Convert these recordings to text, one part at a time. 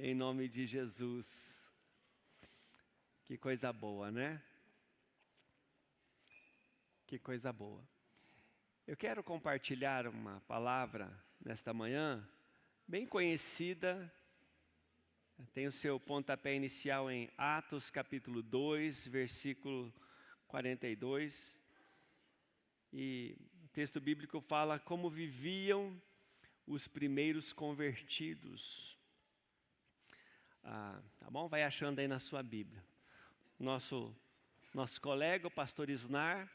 em nome de Jesus. Que coisa boa, né? Que coisa boa. Eu quero compartilhar uma palavra nesta manhã, bem conhecida, tem o seu pontapé inicial em Atos capítulo 2, versículo 42. E o texto bíblico fala como viviam os primeiros convertidos. Tá bom? Vai achando aí na sua Bíblia. Nosso colega, o pastor Isnar,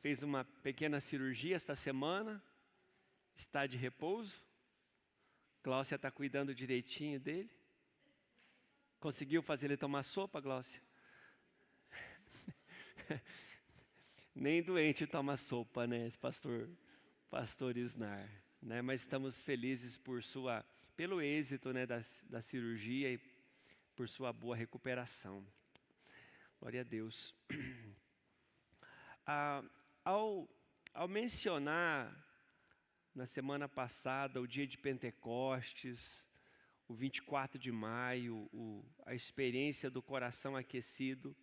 fez uma pequena cirurgia esta semana, está de repouso. Gláucia está cuidando direitinho dele. Conseguiu fazer ele tomar sopa, Gláucia? Nem doente toma sopa, né, esse pastor Isnar, né? Mas estamos felizes pelo êxito, né, da cirurgia e por sua boa recuperação. Glória a Deus. Ao mencionar na semana passada o dia de Pentecostes, o 24 de maio, a experiência do coração aquecido,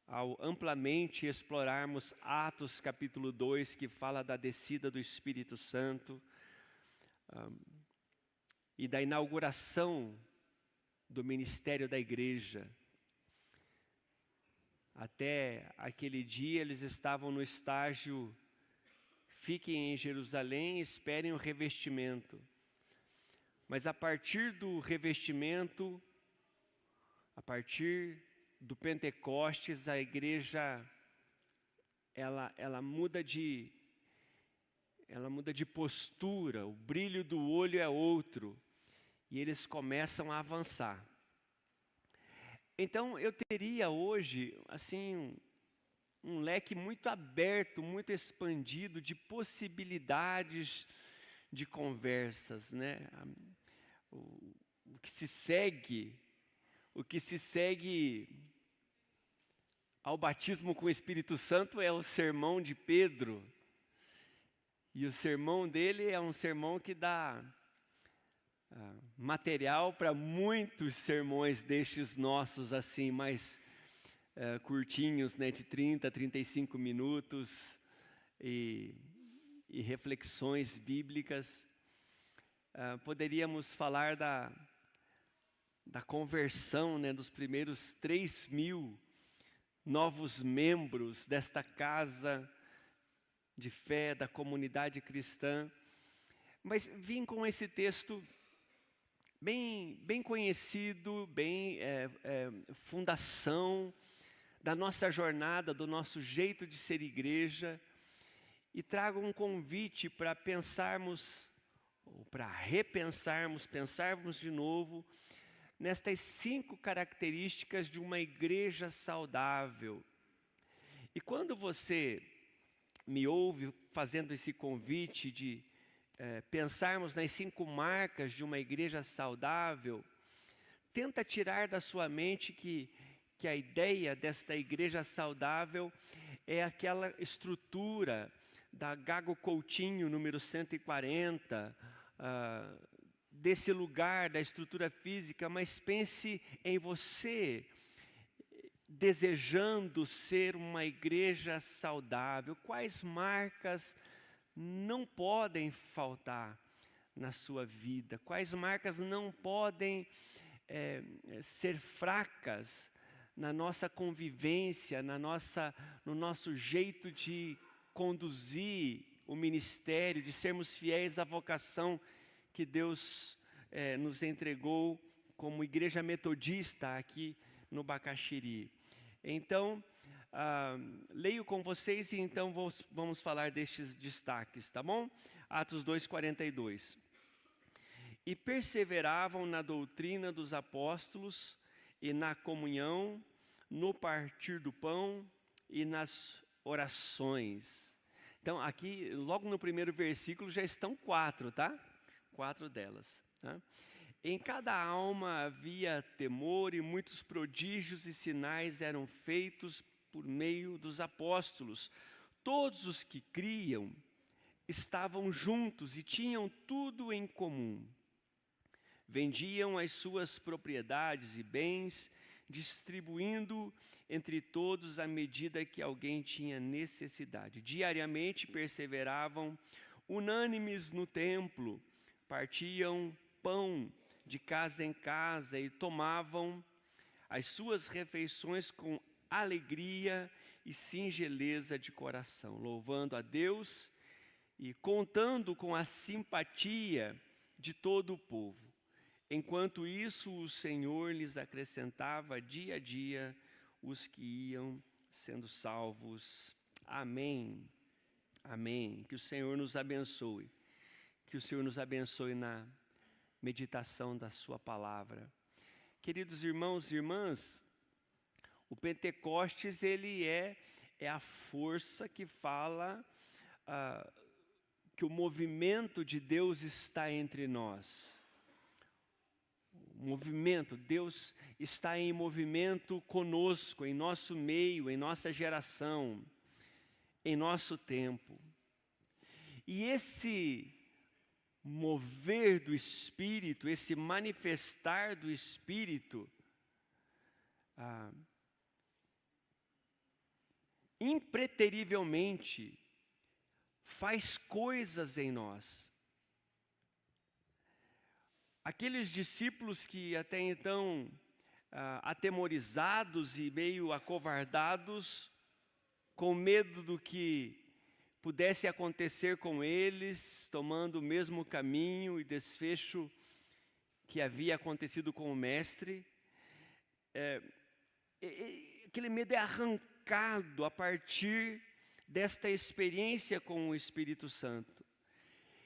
ao amplamente explorarmos Atos capítulo 2, que fala da descida do Espírito Santo, e da inauguração do ministério da igreja. Até aquele dia eles estavam no estágio, fiquem em Jerusalém e esperem o revestimento. Mas a partir do revestimento, a partir do Pentecostes, a igreja ela muda de postura, o brilho do olho é outro, e eles começam a avançar. Então eu teria hoje assim um leque muito aberto, muito expandido de possibilidades de conversas, né? O que se segue ao batismo com o Espírito Santo é o sermão de Pedro. E o sermão dele é um sermão que dá material para muitos sermões destes nossos, assim, mais curtinhos, né, de 30, 35 minutos, e reflexões bíblicas. Poderíamos falar da conversão, né, dos primeiros 3.000 novos membros desta casa de fé, da comunidade cristã. Mas vim com esse texto bem conhecido, fundação da nossa jornada, do nosso jeito de ser igreja, e trago um convite para pensarmos, ou para repensarmos, pensarmos de novo, nestas 5 características de uma igreja saudável. E quando você me ouve fazendo esse convite de pensarmos nas 5 marcas de uma igreja saudável, tenta tirar da sua mente que a ideia desta igreja saudável é aquela estrutura da Gago Coutinho, número 140, desse lugar, da estrutura física, mas pense em você desejando ser uma igreja saudável. Quais marcas não podem faltar na sua vida? Quais marcas não podem ser fracas na nossa convivência, no nosso jeito de conduzir o ministério, de sermos fiéis à vocação que Deus nos entregou como igreja metodista aqui no Bacaxiri. Então, leio com vocês e então vamos falar destes destaques, tá bom? Atos 2:42. E perseveravam na doutrina dos apóstolos e na comunhão, no partir do pão e nas orações. Então, aqui, logo no primeiro versículo, já estão 4, tá? 4 delas. Tá? Em cada alma havia temor e muitos prodígios e sinais eram feitos por meio dos apóstolos. Todos os que criam estavam juntos e tinham tudo em comum. vendiam as suas propriedades e bens, distribuindo entre todos à medida que alguém tinha necessidade. Diariamente perseveravam unânimes no templo, partiam pão de casa em casa e tomavam as suas refeições com alegria e singeleza de coração, louvando a Deus e contando com a simpatia de todo o povo. Enquanto isso, o Senhor lhes acrescentava dia a dia os que iam sendo salvos. Amém. Amém. Que o Senhor nos abençoe. Que o Senhor nos abençoe na meditação da sua palavra. Queridos irmãos e irmãs, o Pentecostes, ele é a força que fala que o movimento de Deus está entre nós. Movimento, Deus está em movimento conosco, em nosso meio, em nossa geração, em nosso tempo. E esse mover do Espírito, esse manifestar do Espírito, impreterivelmente faz coisas em nós. Aqueles discípulos que até então, atemorizados e meio acovardados, com medo do que pudesse acontecer com eles, tomando o mesmo caminho e desfecho que havia acontecido com o Mestre, aquele medo é arrancado a partir desta experiência com o Espírito Santo.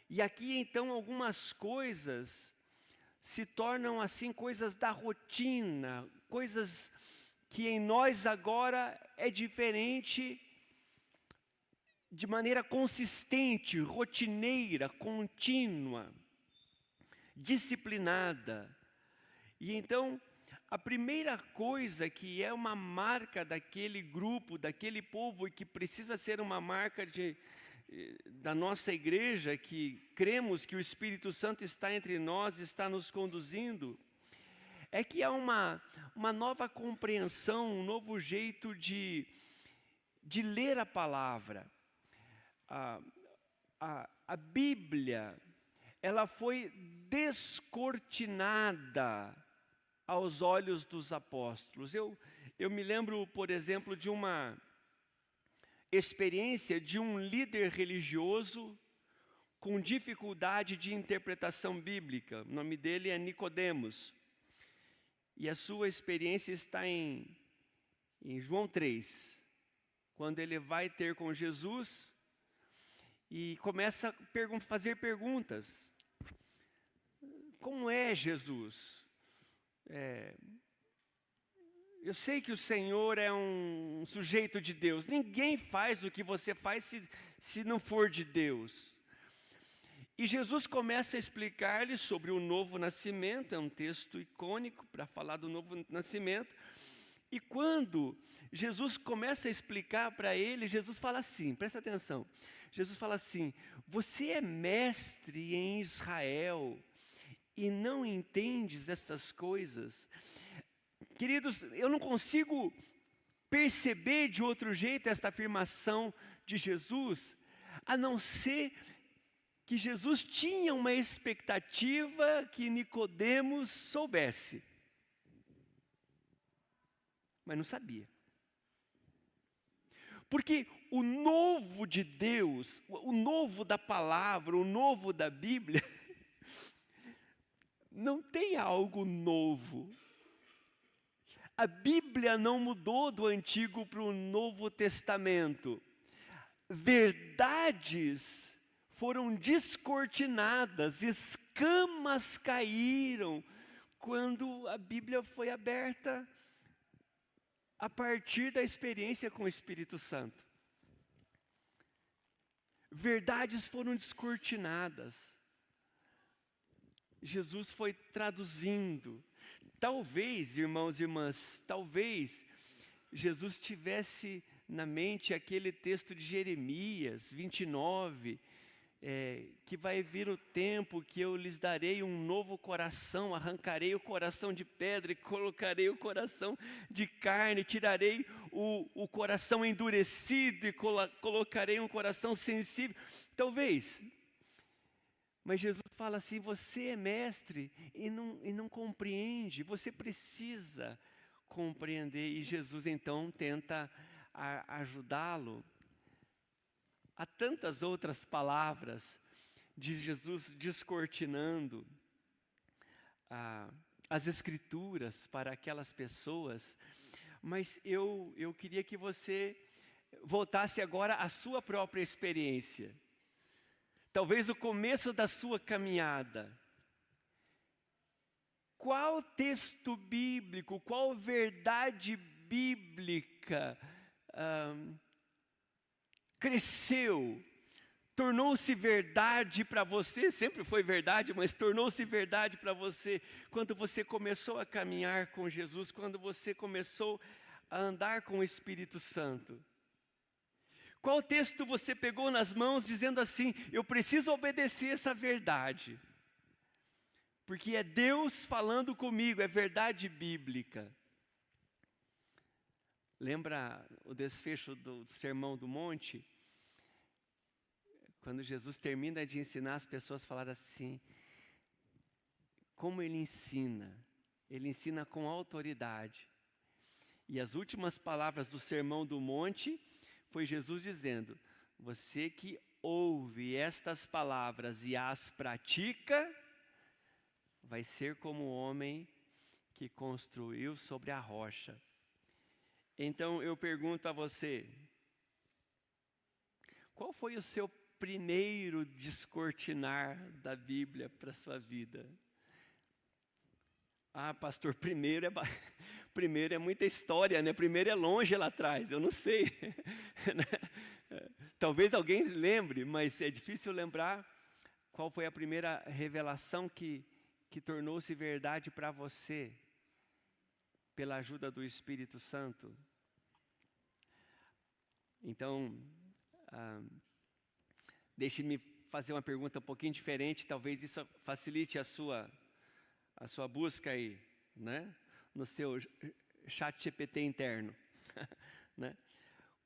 E aqui então algumas coisas se tornam assim coisas da rotina, coisas que em nós agora é diferente, de maneira consistente, rotineira, contínua, disciplinada. E então, a primeira coisa que é uma marca daquele grupo, daquele povo, e que precisa ser uma marca da nossa igreja, que cremos que o Espírito Santo está entre nós, está nos conduzindo, é que há uma nova compreensão, um novo jeito de ler a palavra. A Bíblia, ela foi descortinada aos olhos dos apóstolos. Eu me lembro, por exemplo, de uma experiência de um líder religioso com dificuldade de interpretação bíblica. O nome dele é Nicodemos. E a sua experiência está em João 3, quando ele vai ter com Jesus e começa a fazer perguntas. Como é Jesus? Eu sei que o Senhor é um sujeito de Deus. Ninguém faz o que você faz se não for de Deus. E Jesus começa a explicar-lhe sobre o novo nascimento. É um texto icônico para falar do novo nascimento. E quando Jesus começa a explicar para ele, Jesus fala assim, presta atenção. Jesus fala assim: você é mestre em Israel e não entendes estas coisas? Queridos, eu não consigo perceber de outro jeito esta afirmação de Jesus, a não ser que Jesus tinha uma expectativa que Nicodemos soubesse, mas não sabia. Porque o novo de Deus, o novo da palavra, o novo da Bíblia, não tem algo novo. A Bíblia não mudou do Antigo para o Novo Testamento. Verdades foram descortinadas, escamas caíram quando a Bíblia foi aberta a partir da experiência com o Espírito Santo. Verdades foram descortinadas. Jesus foi traduzindo. Talvez, irmãos e irmãs, talvez Jesus tivesse na mente aquele texto de Jeremias 29, que vai vir o tempo que eu lhes darei um novo coração, arrancarei o coração de pedra e colocarei o coração de carne, tirarei o coração endurecido e colocarei um coração sensível. Talvez, mas Jesus fala assim, você é mestre e não compreende, você precisa compreender. E Jesus então tenta ajudá-lo. Há tantas outras palavras de Jesus descortinando as Escrituras para aquelas pessoas, mas eu queria que você voltasse agora à sua própria experiência. Talvez o começo da sua caminhada. Qual texto bíblico, qual verdade bíblica cresceu, tornou-se verdade para você, sempre foi verdade, mas tornou-se verdade para você, quando você começou a caminhar com Jesus, quando você começou a andar com o Espírito Santo? Qual texto você pegou nas mãos dizendo assim, eu preciso obedecer essa verdade, porque é Deus falando comigo, é verdade bíblica. Lembra o desfecho do Sermão do Monte? Quando Jesus termina de ensinar, as pessoas falaram assim, como ele ensina com autoridade. E as últimas palavras do Sermão do Monte, foi Jesus dizendo, você que ouve estas palavras e as pratica, vai ser como o homem que construiu sobre a rocha. Então eu pergunto a você, qual foi o seu primeiro descortinar da Bíblia para a sua vida? Ah, pastor, primeiro é muita história, né? Primeiro é longe lá atrás, eu não sei. Talvez alguém lembre, mas é difícil lembrar qual foi a primeira revelação que tornou-se verdade para você, pela ajuda do Espírito Santo. Então, deixe-me fazer uma pergunta um pouquinho diferente, talvez isso facilite a sua busca aí, né? No seu chat GPT interno. Né?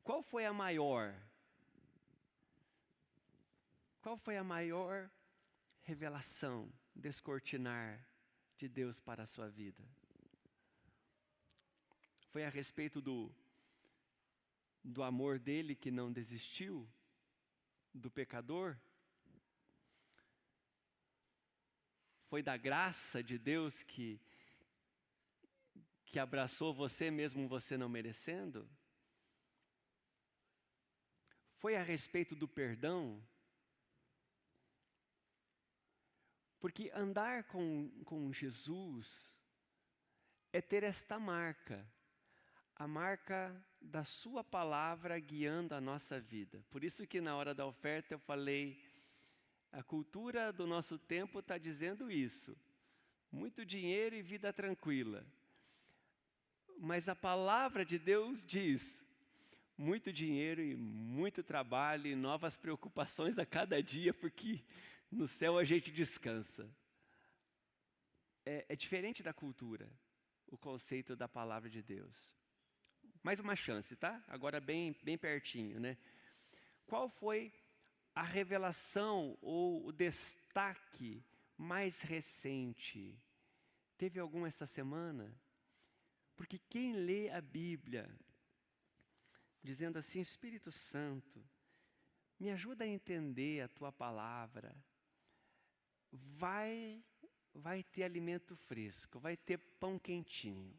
Qual foi a maior revelação, descortinar de Deus para a sua vida? Foi a respeito do amor dele que não desistiu? Do pecador? Foi da graça de Deus que abraçou você mesmo você não merecendo? Foi a respeito do perdão? Porque andar com Jesus é ter esta marca, a marca da sua palavra guiando a nossa vida. Por isso que na hora da oferta eu falei, a cultura do nosso tempo está dizendo isso, muito dinheiro e vida tranquila. Mas a palavra de Deus diz, muito dinheiro e muito trabalho e novas preocupações a cada dia, porque no céu a gente descansa. É diferente da cultura, o conceito da palavra de Deus. Mais uma chance, tá? Agora bem pertinho, né? Qual foi a revelação ou o destaque mais recente? Teve algum essa semana? Porque quem lê a Bíblia, dizendo assim, Espírito Santo, me ajuda a entender a Tua palavra, vai ter alimento fresco, vai ter pão quentinho.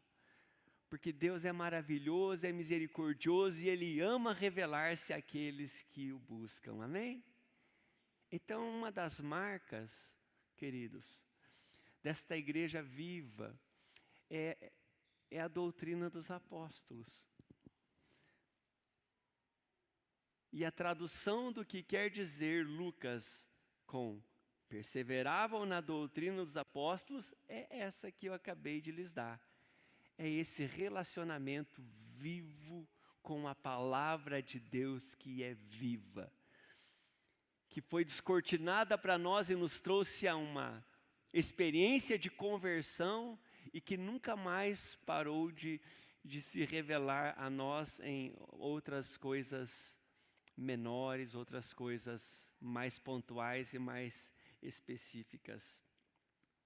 Porque Deus é maravilhoso, é misericordioso e Ele ama revelar-se àqueles que o buscam, amém? Então, uma das marcas, queridos, desta igreja viva, é a doutrina dos apóstolos. E a tradução do que quer dizer Lucas com perseveravam na doutrina dos apóstolos é essa que eu acabei de lhes dar. É esse relacionamento vivo com a palavra de Deus que é viva. que foi descortinada para nós e nos trouxe a uma experiência de conversão e que nunca mais parou de se revelar a nós em outras coisas menores, outras coisas mais pontuais e mais específicas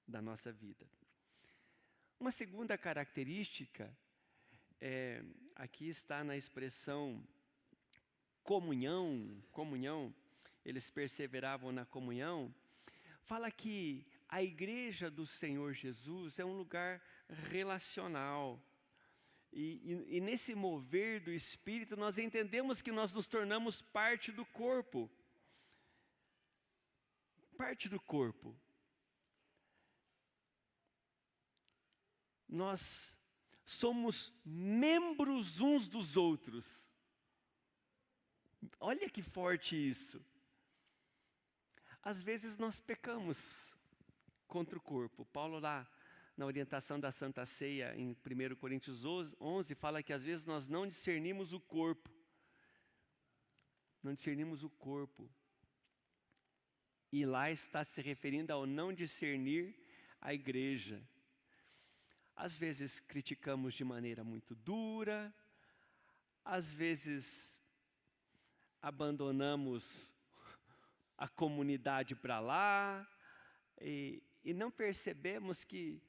da nossa vida. Uma segunda característica, aqui está na expressão comunhão, eles perseveravam na comunhão, fala que a igreja do Senhor Jesus é um lugar relacional. E nesse mover do Espírito, nós entendemos que nós nos tornamos parte do corpo. Parte do corpo. Nós somos membros uns dos outros. Olha que forte isso. Às vezes nós pecamos contra o corpo. Paulo lá na orientação da Santa Ceia, em 1 Coríntios 11, fala que às vezes nós não discernimos o corpo. Não discernimos o corpo. E lá está se referindo ao não discernir a igreja. Às vezes criticamos de maneira muito dura, às vezes abandonamos a comunidade para lá, e não percebemos que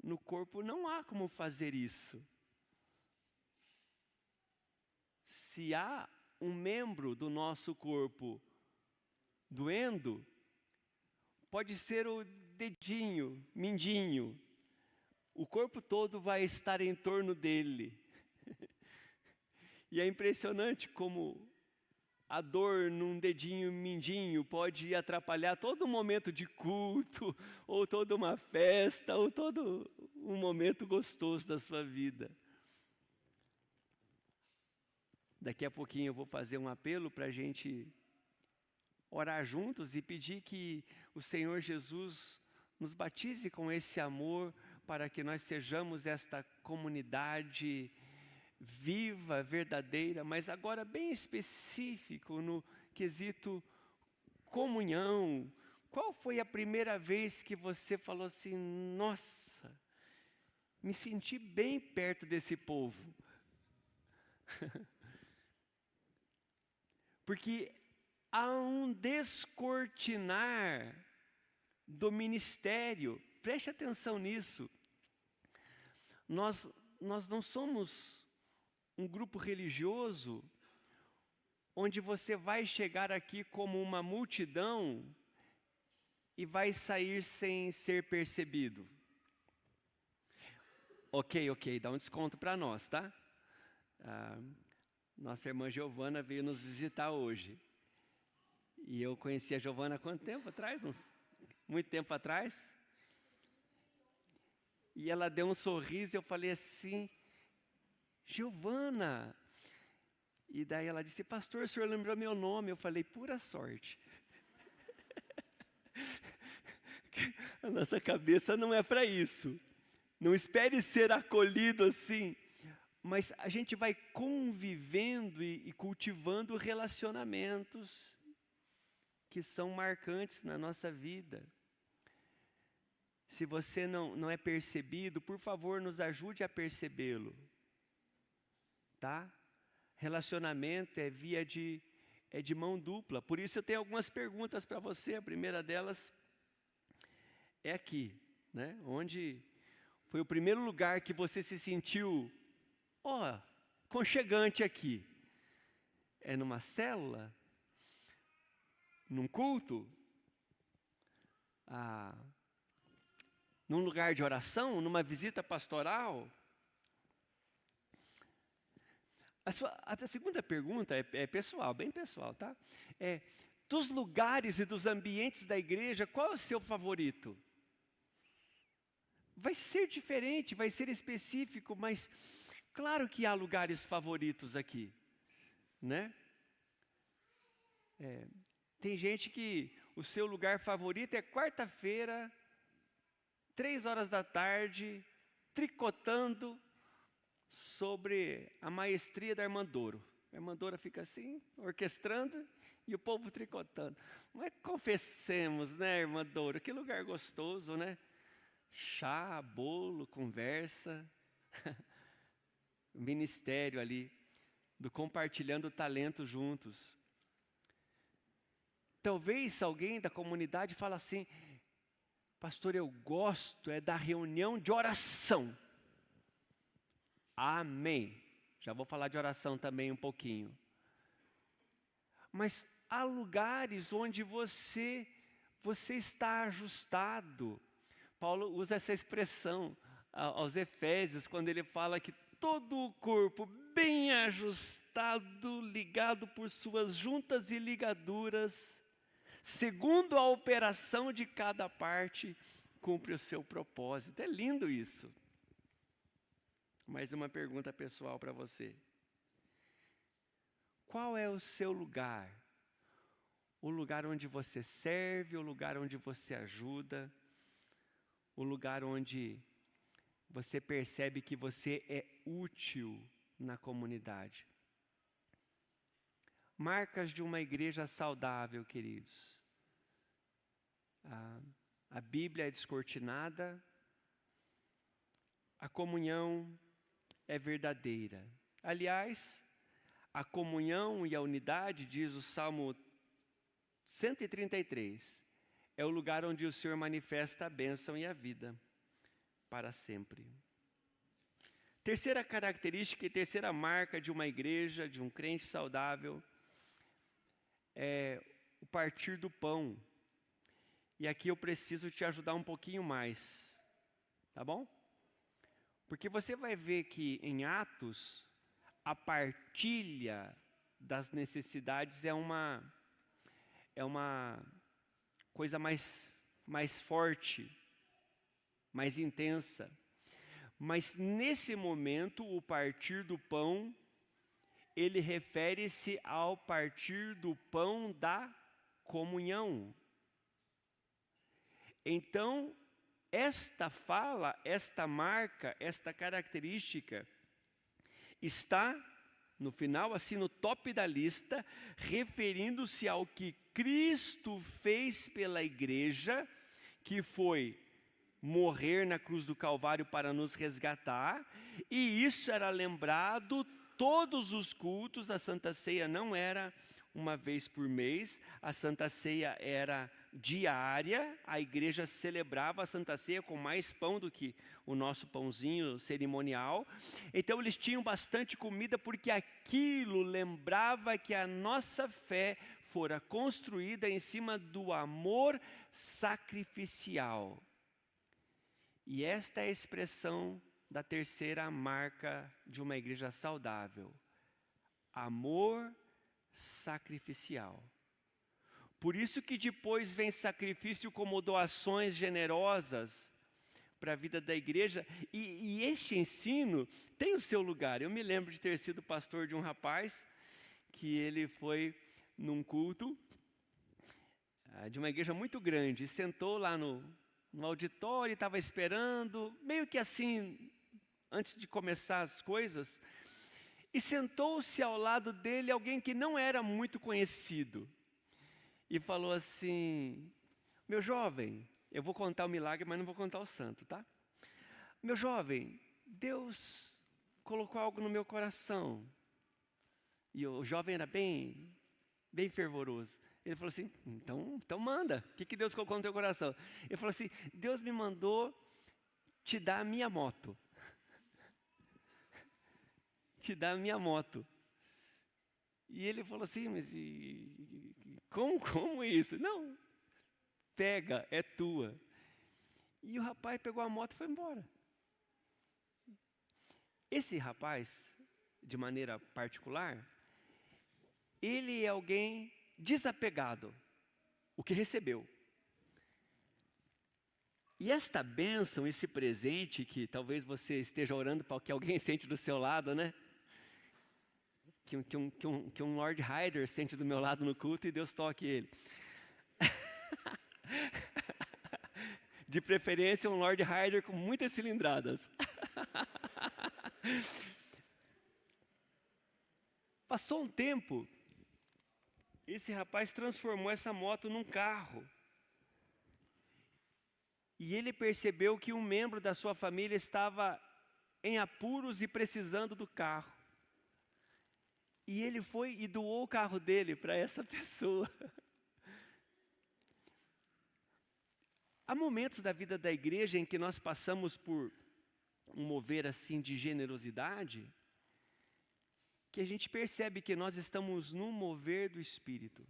no corpo não há como fazer isso. Se há um membro do nosso corpo doendo, pode ser o dedinho, mindinho. O corpo todo vai estar em torno dele. E é impressionante como a dor num dedinho mindinho pode atrapalhar todo um momento de culto, ou toda uma festa, ou todo um momento gostoso da sua vida. Daqui a pouquinho eu vou fazer um apelo para a gente orar juntos e pedir que o Senhor Jesus nos batize com esse amor para que nós sejamos esta comunidade viva, verdadeira, mas agora bem específico no quesito comunhão. Qual foi a primeira vez que você falou assim, nossa, me senti bem perto desse povo? Porque há um descortinar do ministério, preste atenção nisso. Nós não somos um grupo religioso onde você vai chegar aqui como uma multidão e vai sair sem ser percebido. Ok, dá um desconto para nós, tá? Nossa irmã Giovana veio nos visitar hoje. E eu conheci a Giovana há quanto tempo atrás? Muito tempo atrás. E ela deu um sorriso e eu falei assim, Giovana. E daí ela disse, pastor, o senhor lembrou meu nome? Eu falei, pura sorte. A nossa cabeça não é para isso. Não espere ser acolhido assim. Mas a gente vai convivendo e cultivando relacionamentos que são marcantes na nossa vida. Se você não é percebido, por favor, nos ajude a percebê-lo. Tá? Relacionamento é via de mão dupla. Por isso eu tenho algumas perguntas para você. A primeira delas é aqui, né? Onde foi o primeiro lugar que você se sentiu, aconchegante aqui? É numa célula? Num culto? Num lugar de oração? Numa visita pastoral? A segunda pergunta é pessoal, bem pessoal, tá? Dos lugares e dos ambientes da igreja, qual é o seu favorito? Vai ser diferente, vai ser específico, mas claro que há lugares favoritos aqui, né? Tem gente que o seu lugar favorito é quarta-feira, 15h, tricotando sobre a maestria da irmã Doro. A irmã Dora fica assim, orquestrando, e o povo tricotando. Mas confessemos, né, irmã Dora, que lugar gostoso, né? Chá, bolo, conversa, ministério ali, do compartilhando talento juntos. Talvez alguém da comunidade fale assim, pastor, eu gosto da reunião de oração. Amém. Já vou falar de oração também um pouquinho. Mas há lugares onde você está ajustado. Paulo usa essa expressão aos Efésios, quando ele fala que todo o corpo bem ajustado, ligado por suas juntas e ligaduras, segundo a operação de cada parte, cumpre o seu propósito. É lindo isso. Mais uma pergunta pessoal para você. Qual é o seu lugar? O lugar onde você serve, o lugar onde você ajuda, o lugar onde você percebe que você é útil na comunidade. Marcas de uma igreja saudável, queridos. A Bíblia é descortinada, a comunhão é verdadeira. Aliás, a comunhão e a unidade, diz o Salmo 133, é o lugar onde o Senhor manifesta a bênção e a vida para sempre. Terceira característica e terceira marca de uma igreja, de um crente saudável, é o partir do pão. E aqui eu preciso te ajudar um pouquinho mais, tá bom? Porque você vai ver que em Atos, a partilha das necessidades é uma coisa mais forte, mais intensa. Mas nesse momento, o partir do pão, ele refere-se ao partir do pão da comunhão. Então, esta fala, esta marca, esta característica, está no final, assim no top da lista, referindo-se ao que Cristo fez pela igreja, que foi morrer na cruz do Calvário para nos resgatar, e isso era lembrado todos os cultos. A Santa Ceia não era uma vez por mês, a Santa Ceia era diária, a igreja celebrava a Santa Ceia com mais pão do que o nosso pãozinho cerimonial. Então eles tinham bastante comida, porque aquilo lembrava que a nossa fé fora construída em cima do amor sacrificial. E esta é a expressão da terceira marca de uma igreja saudável: amor sacrificial. Por isso que depois vem sacrifício como doações generosas para a vida da igreja, e este ensino tem o seu lugar. Eu me lembro de ter sido pastor de um rapaz, que ele foi num culto de uma igreja muito grande, e sentou lá no auditório, estava esperando, meio que assim, antes de começar as coisas, e sentou-se ao lado dele alguém que não era muito conhecido, e falou assim: meu jovem, eu vou contar o milagre, mas não vou contar o santo, tá? Meu jovem, Deus colocou algo no meu coração. E o jovem era bem fervoroso. Ele falou assim: então manda, o que Deus colocou no teu coração? Ele falou assim: Deus me mandou te dar a minha moto. Te dar a minha moto. E ele falou assim: mas como isso? Não, pega, é tua. E o rapaz pegou a moto e foi embora. Esse rapaz, de maneira particular, ele é alguém desapegado, o que recebeu. E esta bênção, esse presente, que talvez você esteja orando para que alguém sente do seu lado, né? Que um Lord Rider sente do meu lado no culto e Deus toque ele. De preferência um Lord Rider com muitas cilindradas. Passou um tempo, esse rapaz transformou essa moto num carro. E ele percebeu que um membro da sua família estava em apuros e precisando do carro. E ele foi e doou o carro dele para essa pessoa. Há momentos da vida da igreja em que nós passamos por um mover assim de generosidade, que a gente percebe que nós estamos num mover do Espírito.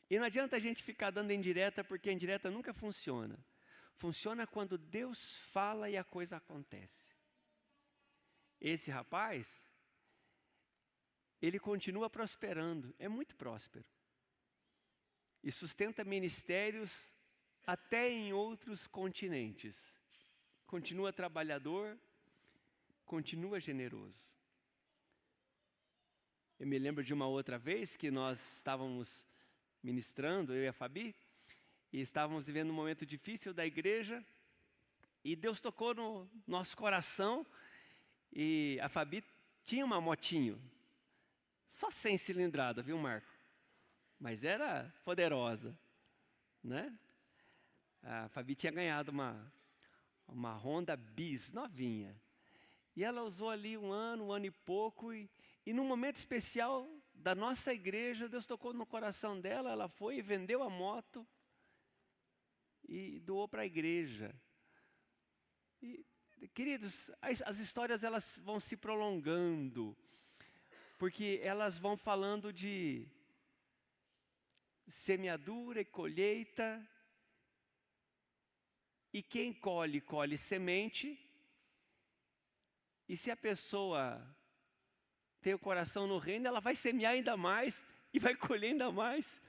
E não adianta a gente ficar dando indireta, porque a indireta nunca funciona. Funciona quando Deus fala e a coisa acontece. Esse rapaz, ele continua prosperando, é muito próspero. E sustenta ministérios até em outros continentes. Continua trabalhador, continua generoso. Eu me lembro de uma outra vez que nós estávamos ministrando, eu e a Fabi, e estávamos vivendo um momento difícil da igreja, e Deus tocou no nosso coração, e a Fabi tinha uma motinho, só 100 cilindrada, viu, Marco? Mas era poderosa, né? A Fabi tinha ganhado uma Honda Bis, novinha. E ela usou ali um ano e pouco, e num momento especial da nossa igreja, Deus tocou no coração dela, ela foi e vendeu a moto e doou para a igreja. E, queridos, as histórias elas vão se prolongando, porque elas vão falando de semeadura e colheita, e quem colhe, colhe semente, e se a pessoa tem o coração no reino, ela vai semear ainda mais e vai colher ainda mais.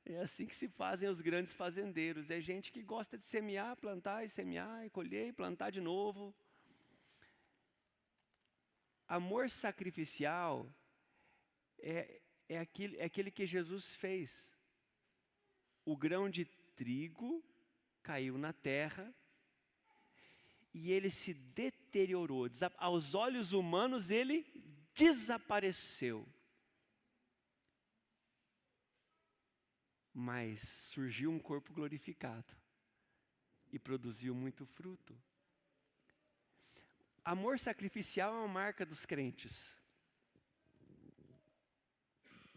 É assim que se fazem os grandes fazendeiros. É gente que gosta de semear, plantar e colher e plantar de novo. Amor sacrificial é aquele que Jesus fez. O grão de trigo caiu na terra e ele se deteriorou. Aos olhos humanos ele desapareceu. Mas surgiu um corpo glorificado e produziu muito fruto. Amor sacrificial é uma marca dos crentes.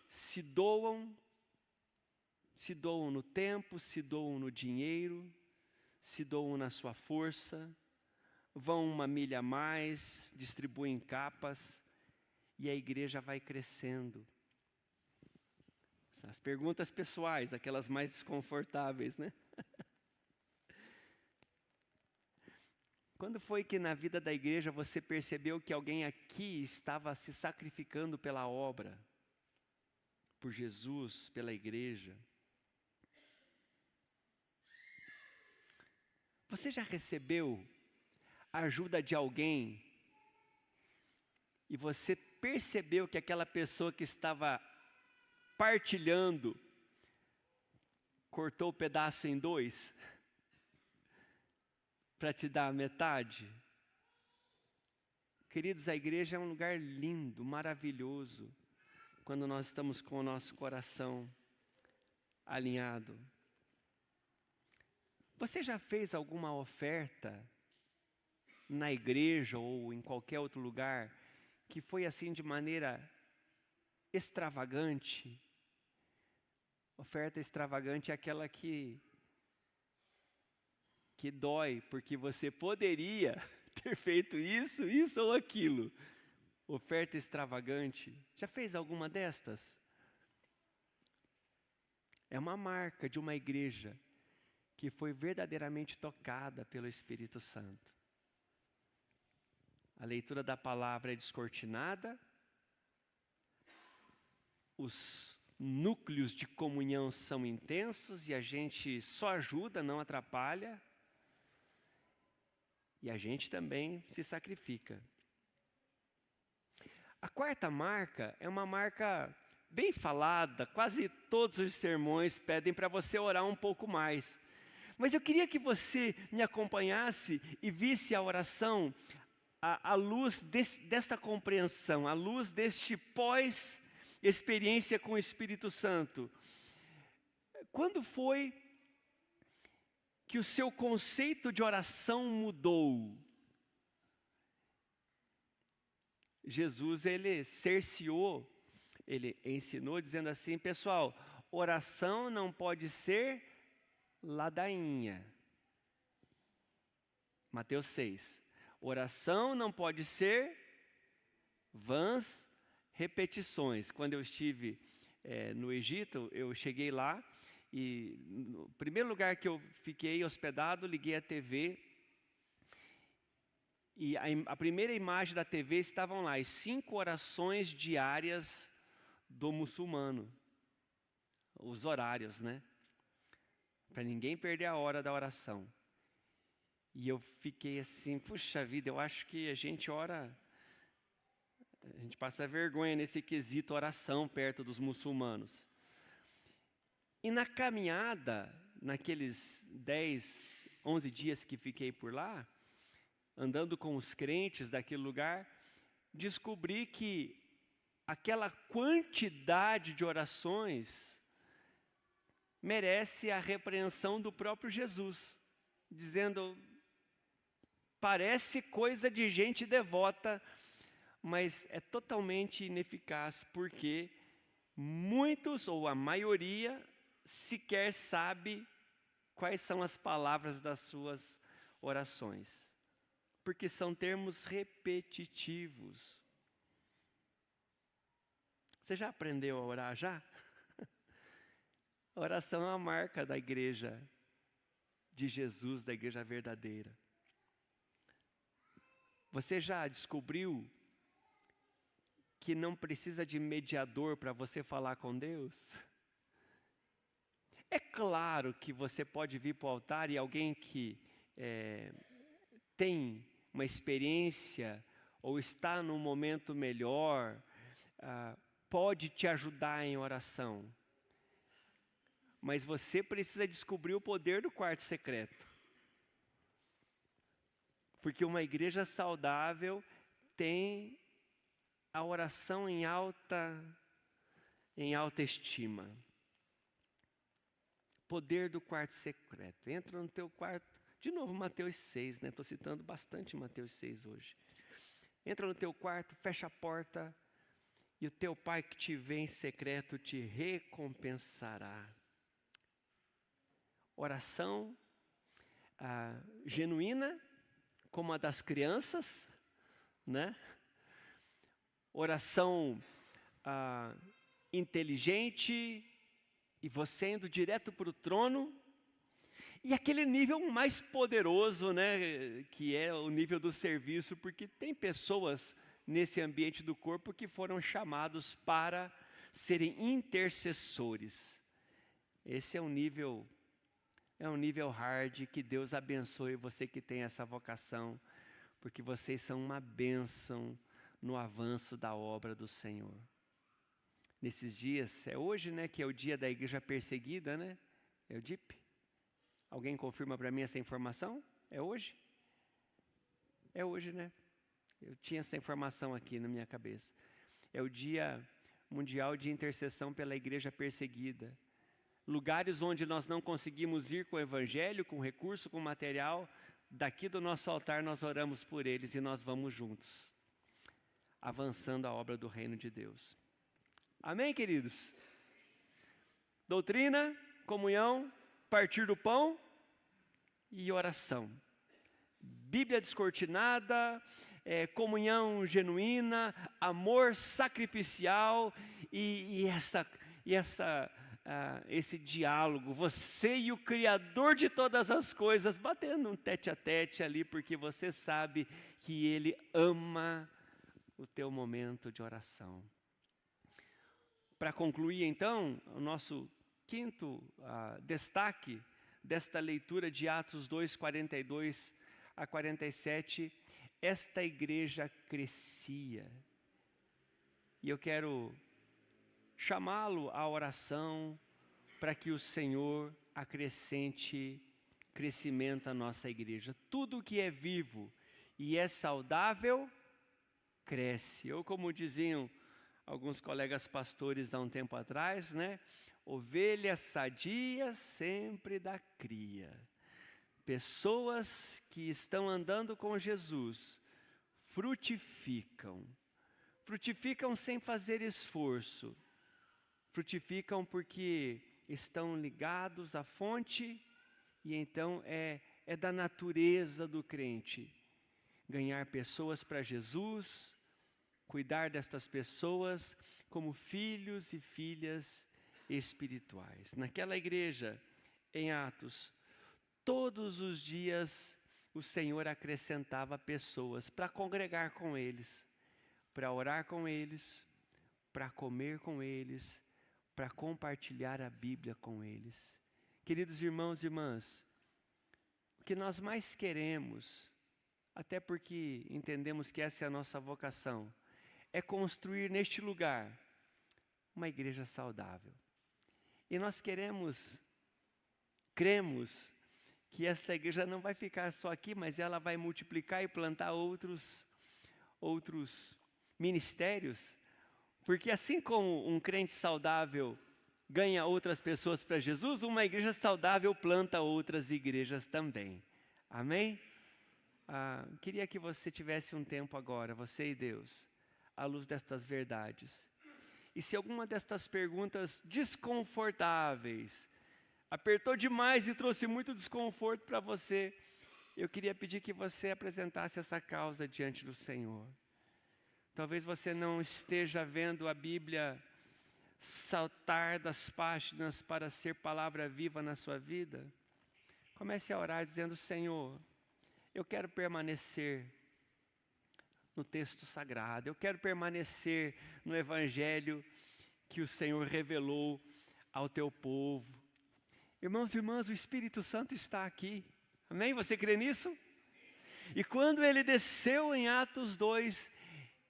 Se doam no tempo, se doam no dinheiro, se doam na sua força, vão uma milha a mais, distribuem capas, e a igreja vai crescendo. As perguntas pessoais, aquelas mais desconfortáveis, né? Quando foi que na vida da igreja você percebeu que alguém aqui estava se sacrificando pela obra, por Jesus, pela igreja? Você já recebeu a ajuda de alguém e você percebeu que aquela pessoa que estava partilhando cortou o pedaço em dois para te dar a metade? Queridos, a igreja é um lugar lindo, maravilhoso, quando nós estamos com o nosso coração alinhado. Você já fez alguma oferta na igreja ou em qualquer outro lugar que foi assim de maneira extravagante? Oferta extravagante é aquela que dói, porque você poderia ter feito isso ou aquilo. Oferta extravagante. Já fez alguma destas? É uma marca de uma igreja que foi verdadeiramente tocada pelo Espírito Santo. A leitura da palavra é descortinada, os núcleos de comunhão são intensos e a gente só ajuda, não atrapalha, e a gente também se sacrifica. A quarta marca é uma marca bem falada, quase todos os sermões pedem para você orar um pouco mais. Mas eu queria que você me acompanhasse e visse a oração, à luz desta compreensão, à luz deste pós-experiência com o Espírito Santo, quando foi que o seu conceito de oração mudou? Jesus, ele cerceou, ele ensinou dizendo assim: pessoal, oração não pode ser ladainha. Mateus 6. Oração não pode ser vãs repetições. Quando eu estive no Egito, eu cheguei lá e no primeiro lugar que eu fiquei hospedado, liguei a TV. E a primeira imagem da TV estavam lá, as 5 orações diárias do muçulmano. Os horários, né? Para ninguém perder a hora da oração. E eu fiquei assim, puxa vida, eu acho que a gente passa vergonha nesse quesito oração perto dos muçulmanos. E na caminhada, naqueles 10, 11 dias que fiquei por lá, andando com os crentes daquele lugar, descobri que aquela quantidade de orações merece a repreensão do próprio Jesus, dizendo: parece coisa de gente devota, mas é totalmente ineficaz, porque muitos, ou a maioria, sequer sabe quais são as palavras das suas orações, porque são termos repetitivos. Você já aprendeu a orar já? A oração é a marca da igreja de Jesus, da igreja verdadeira. Você já descobriu que não precisa de mediador para você falar com Deus? É claro que você pode vir para o altar e alguém que tem uma experiência ou está num momento melhor, pode te ajudar em oração. Mas você precisa descobrir o poder do quarto secreto. Porque uma igreja saudável tem a oração em alta estima. Poder do quarto secreto. Entra no teu quarto. De novo, Mateus 6, né? Estou citando bastante Mateus 6 hoje. Entra no teu quarto, fecha a porta, e o teu pai que te vê em secreto te recompensará. Oração genuína, como a das crianças, né? Oração inteligente, e você indo direto para o trono. E aquele nível mais poderoso, né, que é o nível do serviço, porque tem pessoas nesse ambiente do corpo que foram chamados para serem intercessores. Esse é um nível hard. Que Deus abençoe você que tem essa vocação, porque vocês são uma bênção no avanço da obra do Senhor. Nesses dias, é hoje, né, que é o dia da igreja perseguida, né? É o DIP? Alguém confirma para mim essa informação? É hoje? É hoje, né? Eu tinha essa informação aqui na minha cabeça. É o Dia Mundial de Intercessão pela Igreja Perseguida. Lugares onde nós não conseguimos ir com o Evangelho, com recurso, com material, daqui do nosso altar nós oramos por eles e nós vamos juntos, avançando a obra do reino de Deus. Amém, queridos? Doutrina, comunhão, partir do pão e oração. Bíblia descortinada, comunhão genuína, amor sacrificial esse diálogo, você e o Criador de todas as coisas, batendo um tete a tete ali, porque você sabe que Ele ama o teu momento de oração. Para concluir então, o nosso quinto destaque desta leitura de Atos 2, 42 a 47, esta igreja crescia. E eu quero chamá-lo à oração para que o Senhor acrescente crescimento à nossa igreja. Tudo que é vivo e é saudável, cresce. Ou como diziam alguns colegas pastores há um tempo atrás, né? Ovelha sadia sempre dá cria. Pessoas que estão andando com Jesus frutificam. Frutificam sem fazer esforço. Frutificam porque estão ligados à fonte e então é da natureza do crente ganhar pessoas para Jesus, cuidar destas pessoas como filhos e filhas espirituais. Naquela igreja, em Atos, todos os dias o Senhor acrescentava pessoas para congregar com eles, para orar com eles, para comer com eles, para compartilhar a Bíblia com eles. Queridos irmãos e irmãs, o que nós mais queremos, até porque entendemos que essa é a nossa vocação, é construir neste lugar uma igreja saudável. E nós cremos que esta igreja não vai ficar só aqui, mas ela vai multiplicar e plantar outros ministérios, porque assim como um crente saudável ganha outras pessoas para Jesus, uma igreja saudável planta outras igrejas também. Amém? Queria que você tivesse um tempo agora, você e Deus, à luz destas verdades. E se alguma destas perguntas desconfortáveis apertou demais e trouxe muito desconforto para você, eu queria pedir que você apresentasse essa causa diante do Senhor. Talvez você não esteja vendo a Bíblia saltar das páginas para ser palavra viva na sua vida. Comece a orar dizendo: Senhor, eu quero permanecer no texto sagrado, eu quero permanecer no Evangelho que o Senhor revelou ao teu povo. Irmãos e irmãs, o Espírito Santo está aqui, amém? Você crê nisso? E quando ele desceu em Atos 2,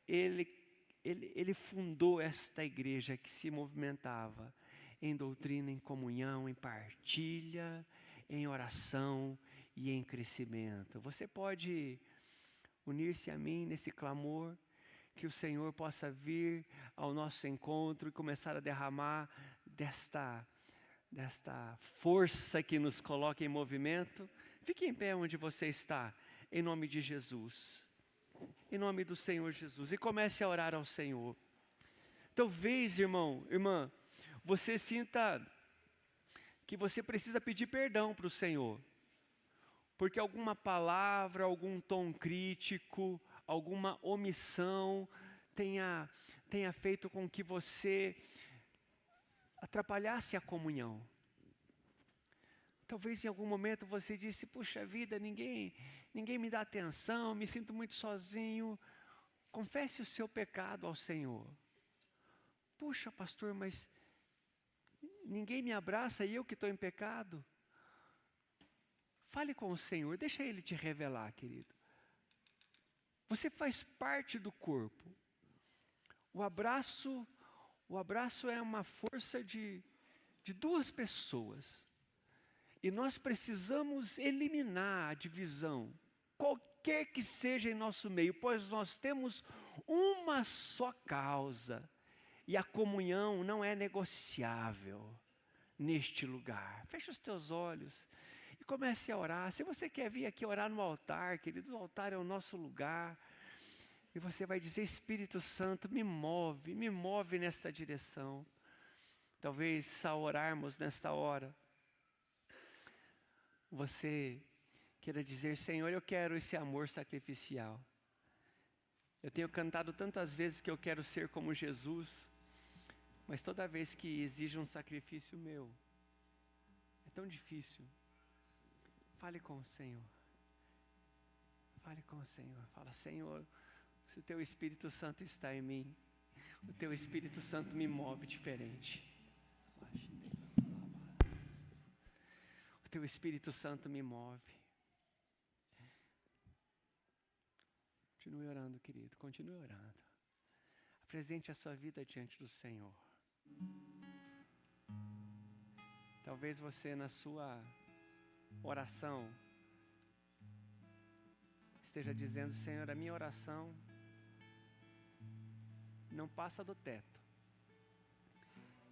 ele fundou esta igreja que se movimentava em doutrina, em comunhão, em partilha, em oração e em crescimento. Você pode unir-se a mim nesse clamor, que o Senhor possa vir ao nosso encontro e começar a derramar desta força que nos coloca em movimento. Fique em pé onde você está, em nome de Jesus, em nome do Senhor Jesus, e comece a orar ao Senhor. Talvez, irmão, irmã, você sinta que você precisa pedir perdão para o Senhor, porque alguma palavra, algum tom crítico, alguma omissão tenha feito com que você atrapalhasse a comunhão. Talvez em algum momento você disse: puxa vida, ninguém me dá atenção, me sinto muito sozinho. Confesse o seu pecado ao Senhor. Puxa, pastor, mas ninguém me abraça e eu que estou em pecado. Fale com o Senhor, deixa Ele te revelar, querido. Você faz parte do corpo. O abraço é uma força de duas pessoas. E nós precisamos eliminar a divisão, qualquer que seja em nosso meio, pois nós temos uma só causa. E a comunhão não é negociável neste lugar. Feche os teus olhos e comece a orar. Se você quer vir aqui orar no altar, querido, o altar é o nosso lugar. E você vai dizer: Espírito Santo, me move nesta direção. Talvez ao orarmos nesta hora, você queira dizer: Senhor, eu quero esse amor sacrificial. Eu tenho cantado tantas vezes que eu quero ser como Jesus, mas toda vez que exige um sacrifício meu, é tão difícil. Fale com o Senhor. Fale com o Senhor. Fala: Senhor, se o Teu Espírito Santo está em mim, o Teu Espírito Santo me move diferente. O Teu Espírito Santo me move. Continue orando, querido, continue orando. Apresente a sua vida diante do Senhor. Talvez você na sua oração esteja dizendo: Senhor, a minha oração não passa do teto.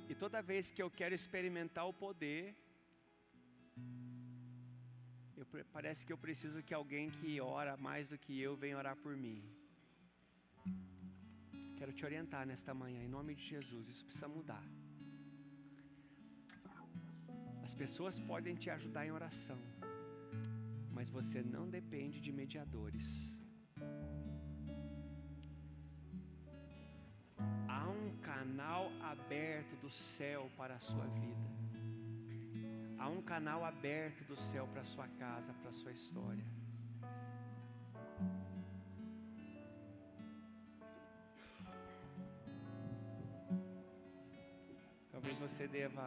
E toda vez que eu quero experimentar o poder, parece que eu preciso que alguém que ora mais do que eu venha orar por mim. Quero te orientar nesta manhã, em nome de Jesus. Isso precisa mudar. As pessoas podem te ajudar em oração, mas você não depende de mediadores. Há um canal aberto do céu para a sua vida. Há um canal aberto do céu para a sua casa, para a sua história. Talvez você deva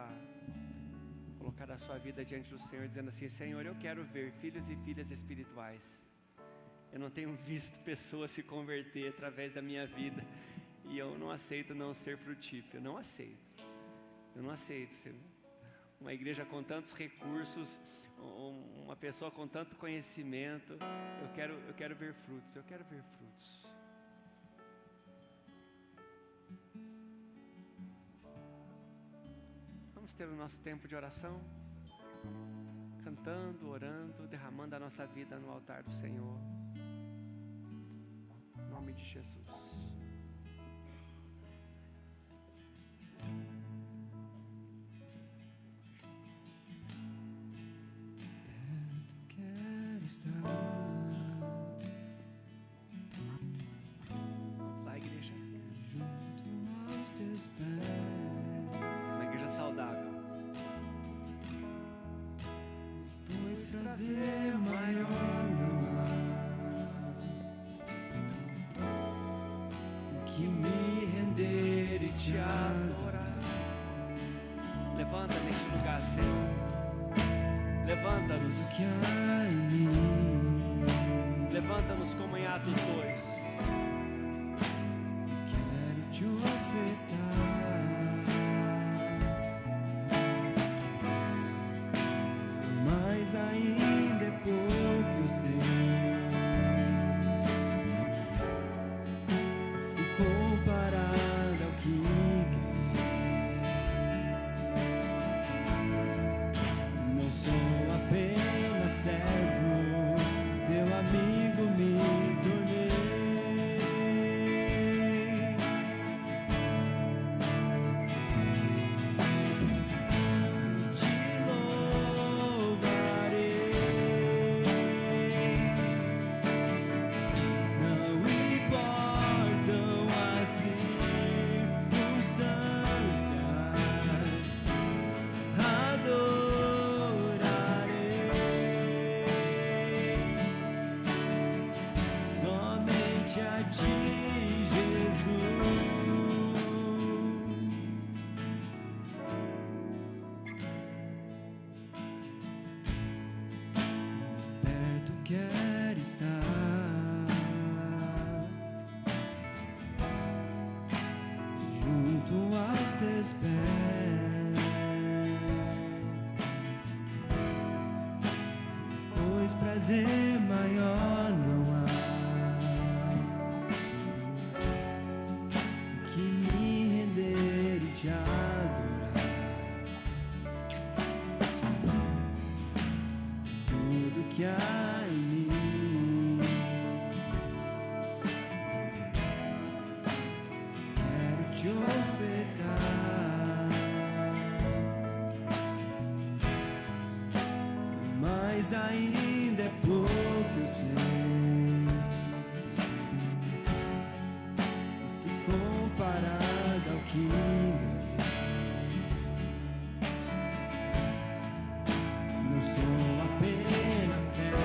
colocar a sua vida diante do Senhor, dizendo assim: Senhor, eu quero ver filhos e filhas espirituais. Eu não tenho visto pessoas se converter através da minha vida, e eu não aceito não ser frutífero. Eu não aceito. Eu não aceito ser uma igreja com tantos recursos, uma pessoa com tanto conhecimento. Eu quero ver frutos. Eu quero ver frutos. Vamos ter o nosso tempo de oração, cantando, orando, derramando a nossa vida no altar do Senhor, em nome de Jesus. Vamos lá, igreja. Junto aos teus pés. Uma igreja saudável. Pois prazer maior não há que me render e te adorar. Levanta neste lugar, Senhor. Levanta-nos. Levanta-nos como em Atos 2. Quero te ofertar, mas ainda é pouco, Senhor, se comparado ao que queria. Não sou apenas servo, teu amigo me tornei. Te louvarei. Não importam as circunstâncias, a ti, Jesus. Perto quero estar, junto aos teus pés, pois prazer maior não há te adorar. Tudo que há em mim quero te ofertar, mas ainda é pouco, eu sei, se comparado ao que não sou apenas servo,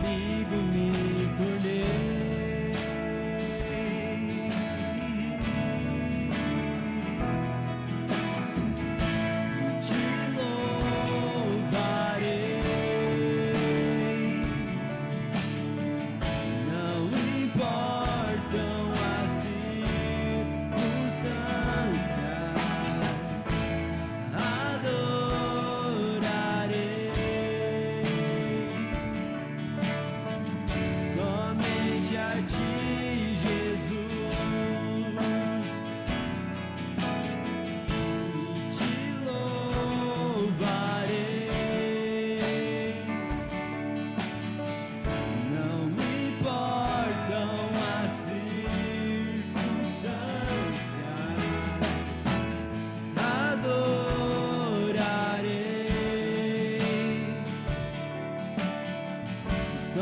amigo me tornei. Te louvarei.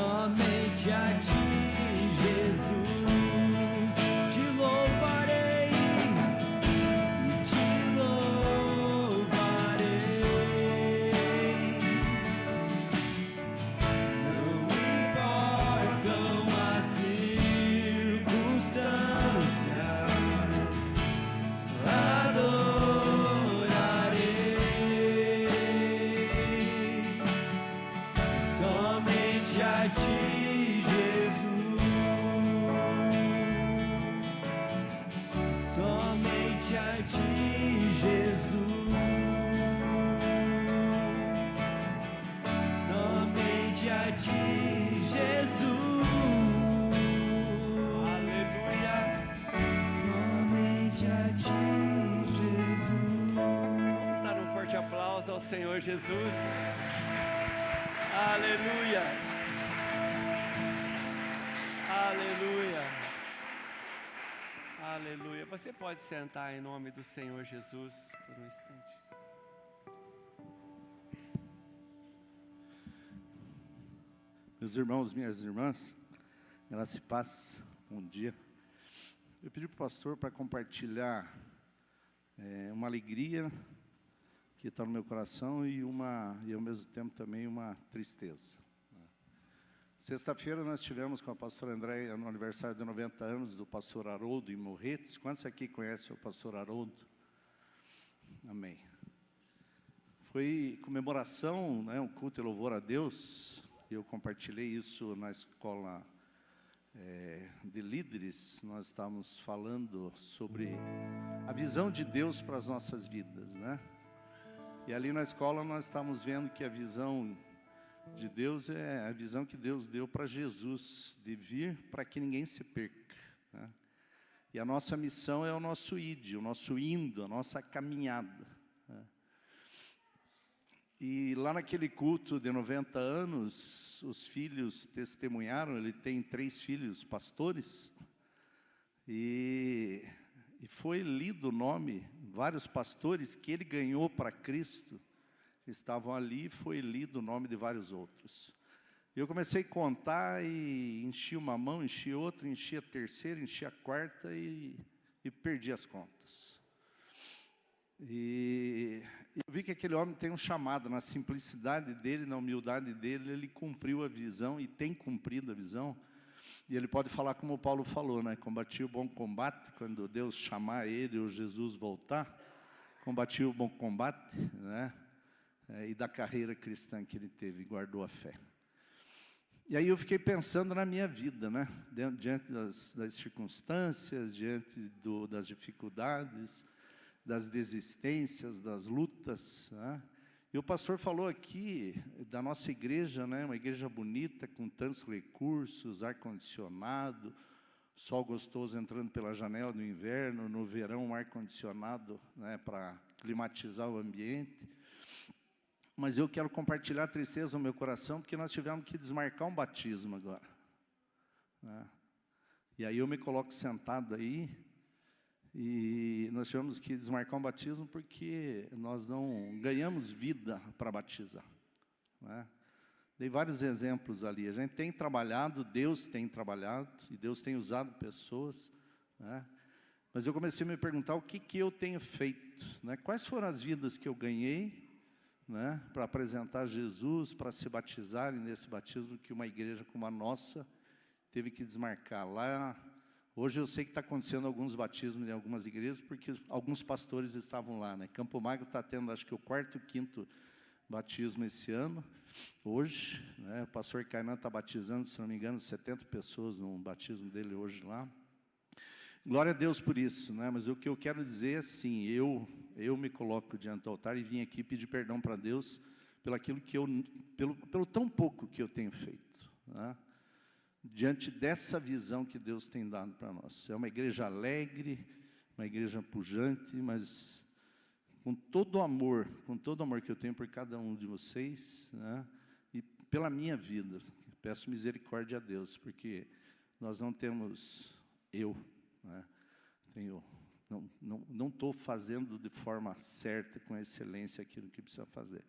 somente a ti, Jesus, te louvarei e te louvarei. Não importam as circunstâncias, somente a ti, Jesus, somente a ti, Jesus, somente a ti, Jesus, aleluia, somente a ti, Jesus. Vamos dar um forte aplauso ao Senhor Jesus. Aleluia. Aleluia. Aleluia. Você pode sentar em nome do Senhor Jesus por um instante. Meus irmãos, minhas irmãs, graça e paz, bom dia. Eu pedi para o pastor para compartilhar uma alegria que está no meu coração e ao mesmo tempo também uma tristeza. Sexta-feira nós tivemos com a pastora Andréia no aniversário de 90 anos do pastor Haroldo em Morretes. Quantos aqui conhecem o pastor Haroldo? Amém. Foi comemoração, né, um culto e louvor a Deus. Eu compartilhei isso na escola de líderes. Nós estávamos falando sobre a visão de Deus para as nossas vidas, né? E ali na escola nós estamos vendo que a visão de Deus é a visão que Deus deu para Jesus, de vir para que ninguém se perca, né? E a nossa missão é o nosso id, o nosso indo, a nossa caminhada, né? E lá naquele culto de 90 anos, os filhos testemunharam. Ele tem 3 filhos pastores, e foi lido o nome, vários pastores que ele ganhou para Cristo estavam ali, foi lido o nome de vários outros. Eu comecei a contar e enchi uma mão, enchi outra, enchi a terceira, enchi a quarta e perdi as contas. E eu vi que aquele homem tem um chamado, na simplicidade dele, na humildade dele, ele cumpriu a visão e tem cumprido a visão. E ele pode falar como o Paulo falou, né? Combati o bom combate, quando Deus chamar ele ou Jesus voltar, combati o bom combate, né? E da carreira cristã que ele teve, guardou a fé. E aí eu fiquei pensando na minha vida, né? Diante das circunstâncias, diante das dificuldades, das desistências, das lutas, né? E o pastor falou aqui da nossa igreja, né? Uma igreja bonita, com tantos recursos, ar-condicionado, sol gostoso entrando pela janela no inverno, no verão um ar-condicionado, né, para climatizar o ambiente. Mas eu quero compartilhar a tristeza no meu coração, porque nós tivemos que desmarcar um batismo agora, né? E aí eu me coloco sentado aí, e nós tivemos que desmarcar um batismo porque nós não ganhamos vida para batizar, né? Dei vários exemplos ali. A gente tem trabalhado, Deus tem trabalhado, e Deus tem usado pessoas, né? Mas eu comecei a me perguntar o que eu tenho feito, né? Quais foram as vidas que eu ganhei, né, para apresentar Jesus, para se batizarem nesse batismo que uma igreja como a nossa teve que desmarcar lá. Hoje eu sei que está acontecendo alguns batismos em algumas igrejas, porque alguns pastores estavam lá, né? Campo Magro está tendo, acho que o 4º, 5º batismo esse ano, hoje, né? O pastor Kainan está batizando, se não me engano, 70 pessoas no batismo dele hoje lá. Glória a Deus por isso, né? Mas o que eu quero dizer é assim, eu me coloco diante do altar e vim aqui pedir perdão para Deus pelo tão pouco que eu tenho feito, né? Diante dessa visão que Deus tem dado para nós. É uma igreja alegre, uma igreja pujante, mas com todo o amor que eu tenho por cada um de vocês, né? E pela minha vida, peço misericórdia a Deus, porque nós não temos né? Não estou fazendo de forma certa, com excelência, aquilo que precisa fazer.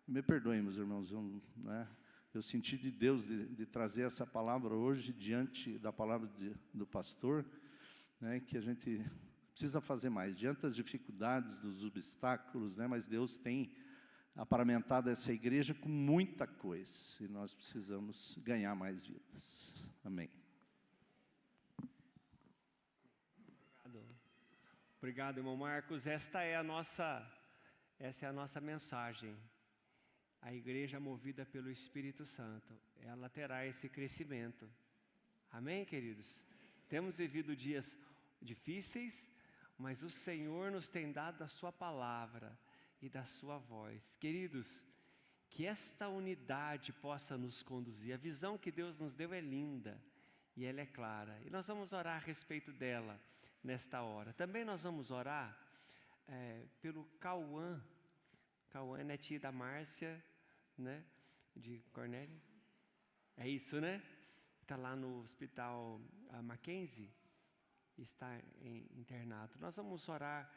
Me perdoem, meus irmãos, né? Eu senti de Deus de trazer essa palavra hoje, diante da palavra do pastor, né, que a gente precisa fazer mais, diante das dificuldades, dos obstáculos, né, mas Deus tem aparamentado essa igreja com muita coisa, e nós precisamos ganhar mais vidas. Amém. Obrigado, irmão Marcos. Essa é a nossa mensagem. A igreja movida pelo Espírito Santo, ela terá esse crescimento. Amém, queridos? Temos vivido dias difíceis, mas o Senhor nos tem dado da sua palavra e da sua voz. Queridos, que esta unidade possa nos conduzir. A visão que Deus nos deu é linda e ela é clara. E nós vamos orar a respeito dela nesta hora. Também nós vamos orar pelo Cauã. Cauã é netinho da Márcia, né, de Cornélio. É isso, né? Está lá no hospital Mackenzie, está internado. Nós vamos orar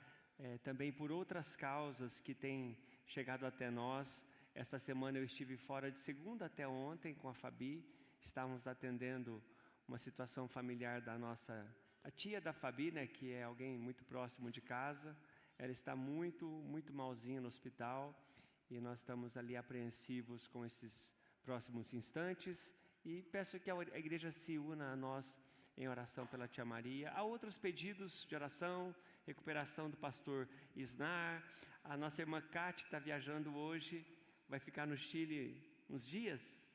também por outras causas que têm chegado até nós. Esta semana eu estive fora de segunda até ontem com a Fabi. Estávamos atendendo uma situação familiar a tia da Fabi, né, que é alguém muito próximo de casa. Ela está muito, muito malzinha no hospital e nós estamos ali apreensivos com esses próximos instantes. E peço que a igreja se una a nós em oração pela tia Maria. Há outros pedidos de oração, recuperação do pastor Isnar. A nossa irmã Cátia está viajando hoje, vai ficar no Chile uns dias,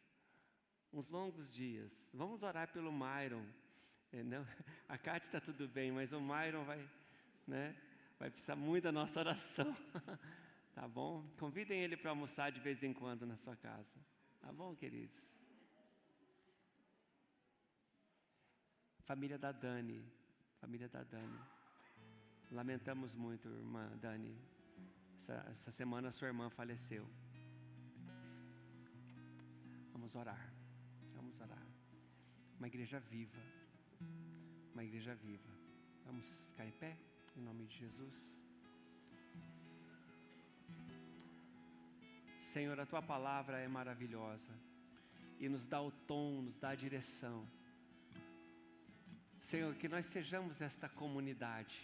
uns longos dias. Vamos orar pelo Myron. Não, a Cátia está tudo bem, mas o Myron vai precisar muito da nossa oração. Tá bom? Convidem ele para almoçar de vez em quando na sua casa. Tá bom, queridos? Família da Dani. Lamentamos muito, irmã Dani. Essa semana sua irmã faleceu. Vamos orar. Uma igreja viva. Vamos ficar em pé, em nome de Jesus. Senhor, a Tua palavra é maravilhosa e nos dá o tom, nos dá a direção. Senhor, que nós sejamos esta comunidade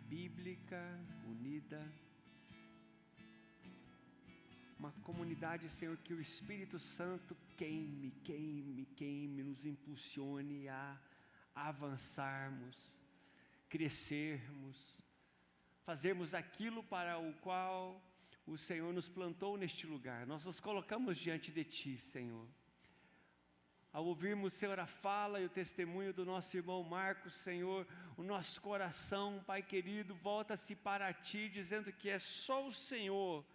bíblica, unida, uma comunidade, Senhor, que o Espírito Santo queime, nos impulsione a avançarmos, crescermos, fazermos aquilo para o qual o Senhor nos plantou neste lugar. Nós nos colocamos diante de Ti, Senhor. Ao ouvirmos, Senhor, a fala e o testemunho do nosso irmão Marcos, Senhor, o nosso coração, Pai querido, volta-se para Ti, dizendo que é só o Senhor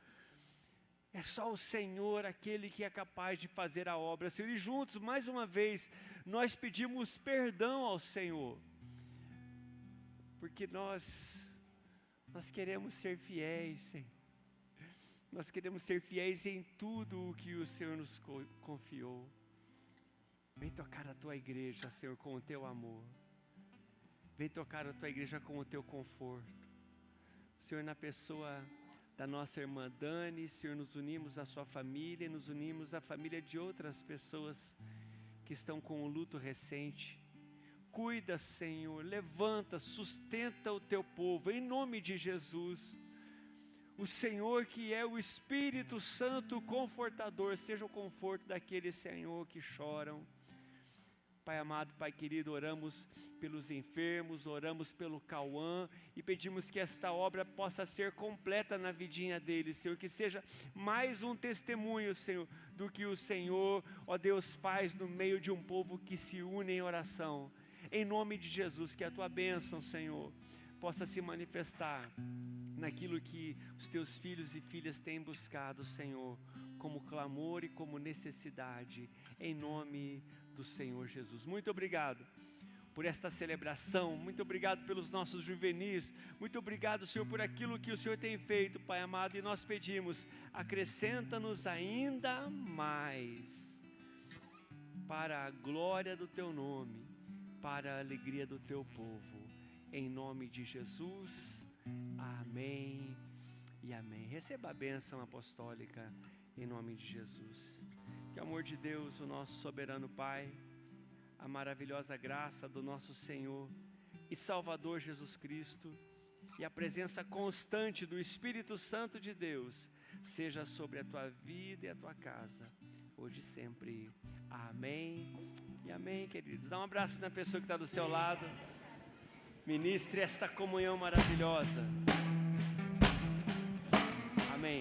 aquele que é capaz de fazer a obra, Senhor. E juntos, mais uma vez, nós pedimos perdão ao Senhor, porque nós queremos ser fiéis, Senhor. Nós queremos ser fiéis em tudo o que o Senhor nos confiou. Vem tocar a Tua igreja, Senhor, com o Teu amor. Vem tocar a Tua igreja com o Teu conforto. Senhor, na pessoa da nossa irmã Dani, Senhor, nos unimos à sua família, nos unimos à família de outras pessoas que estão com o luto recente. Cuida, Senhor, levanta, sustenta o Teu povo, em nome de Jesus. O Senhor que é o Espírito Santo confortador, seja o conforto daqueles, Senhor, que choram. Pai amado, Pai querido, oramos pelos enfermos, oramos pelo Cauã e pedimos que esta obra possa ser completa na vidinha dele, Senhor, que seja mais um testemunho, Senhor, do que o Senhor, ó Deus, faz no meio de um povo que se une em oração. Em nome de Jesus, que a Tua bênção, Senhor, possa se manifestar naquilo que os Teus filhos e filhas têm buscado, Senhor, como clamor e como necessidade, em nome do Senhor Jesus. Muito obrigado por esta celebração, muito obrigado pelos nossos juvenis, muito obrigado, Senhor, por aquilo que o Senhor tem feito, Pai amado, e nós pedimos, acrescenta-nos ainda mais, para a glória do Teu nome, para a alegria do Teu povo, em nome de Jesus, amém e amém. Receba a bênção apostólica em nome de Jesus. Que o amor de Deus, o nosso soberano Pai, a maravilhosa graça do nosso Senhor e Salvador Jesus Cristo e a presença constante do Espírito Santo de Deus seja sobre a tua vida e a tua casa, hoje e sempre. Amém e amém, queridos. Dá um abraço na pessoa que está do seu lado. Ministre esta comunhão maravilhosa. Amém.